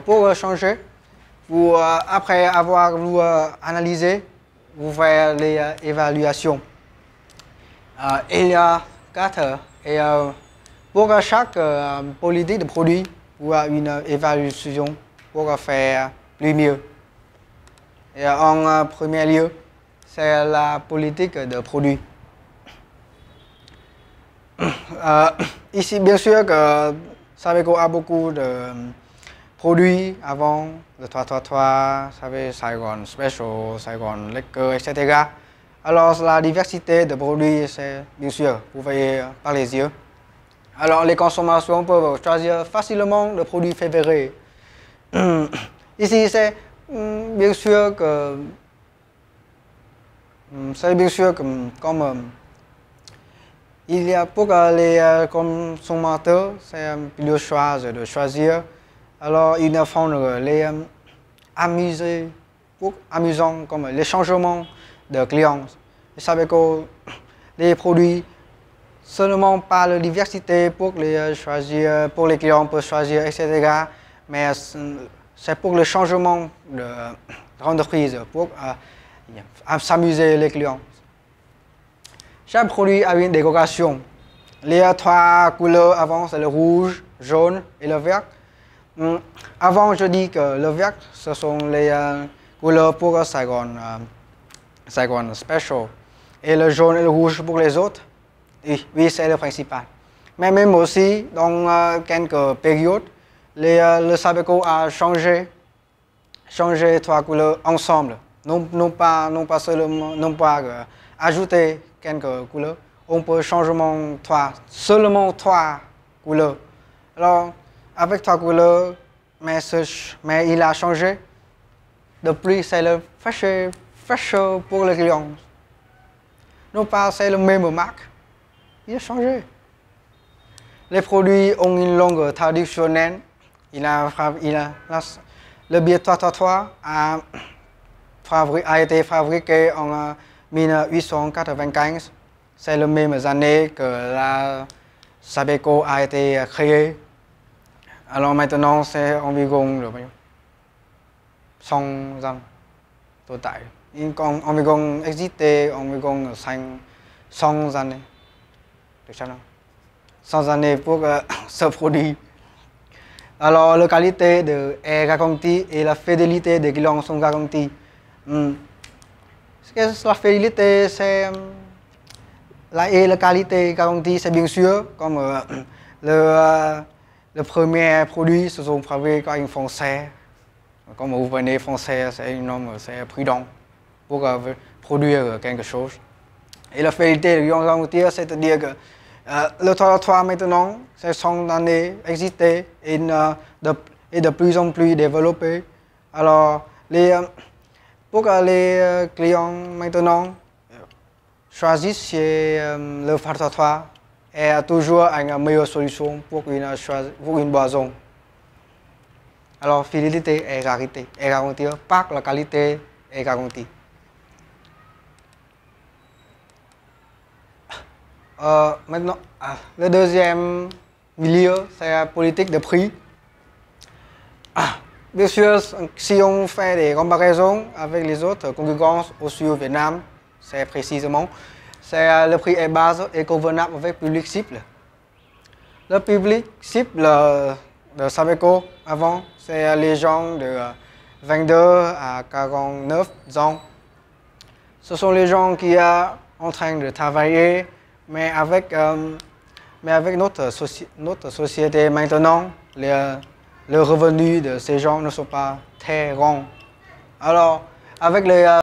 Pour changer, après avoir analysé, vous faites les évaluations. Il y a 4 et pour chaque politique de produit, vous avez une évaluation pour faire plus mieux. Et en premier lieu, c'est la politique de produit. Ici, bien sûr, que Sabeco a beaucoup de produits avant, le 333, Saigon Special, Saigon Liquor, etc. Alors, la diversité de produits, c'est bien sûr, vous voyez par les yeux. Alors, les consommateurs peuvent choisir facilement le produit préféré. Ici, c'est bien sûr que comme il y a pour les consommateurs, c'est le choix de choisir. Alors, ils font les amusants comme les changements de clients. Vous savez que les produits seulement par la diversité pour les choisir, pour les clients peuvent choisir, etc. Mais c'est pour le changement d'entreprise, pour s'amuser les clients. Chaque produit a une décoration. Les 3 couleurs avant, c'est le rouge, jaune et le vert. Avant, je dis que le vert, ce sont les couleurs pour Saigon Special. Et le jaune et le rouge pour les autres. Oui, c'est le principal. Mais même aussi, dans quelques périodes, le Sabeco a changé 3 couleurs ensemble. Non pas ajouter quelques couleurs. On peut changer seulement 3 couleurs. Alors, avec 3 couleurs, mais il a changé. Depuis, c'est le fresh pour les clients. Non pas c'est le même marque. Il a changé. Les produits ont une langue traditionnelle. Le bière 333 a été fabriqué en 1895. C'est les mêmes années que la Sabeco a été créée. Alors maintenant, c'est environ 100 ans total. Environ existé environ 100 années. 100 années pour ce produit. Alors, la qualité est garantie et la fidélité des clients sont garanties. La fidélité, c'est la qualité garantie, c'est bien sûr comme le premier produit, ce sont fabriqués en français. Comme vous venez français, c'est un homme, c'est prudent pour produire quelque chose. Et la fidélité garantie, c'est-à-dire que le 3 maintenant, c'est 100 années existé et de plus en plus développé. Alors, pour les clients maintenant, choisissent le 3 est toujours une meilleure solution pour une boisson. Alors, fidélité est garantie, par la qualité est garantie. Maintenant, le deuxième milieu, c'est la politique de prix. Bien sûr, si on fait des comparaisons avec les autres concurrents aussi au Vietnam, c'est précisément, le prix est base et convenable avec le public cible. Le public cible de Sabeco avant, c'est les gens de 22 à 49 ans. Ce sont les gens qui sont en train de travailler, mais avec notre société maintenant, les revenus de ces gens ne sont pas très grands. Alors, avec les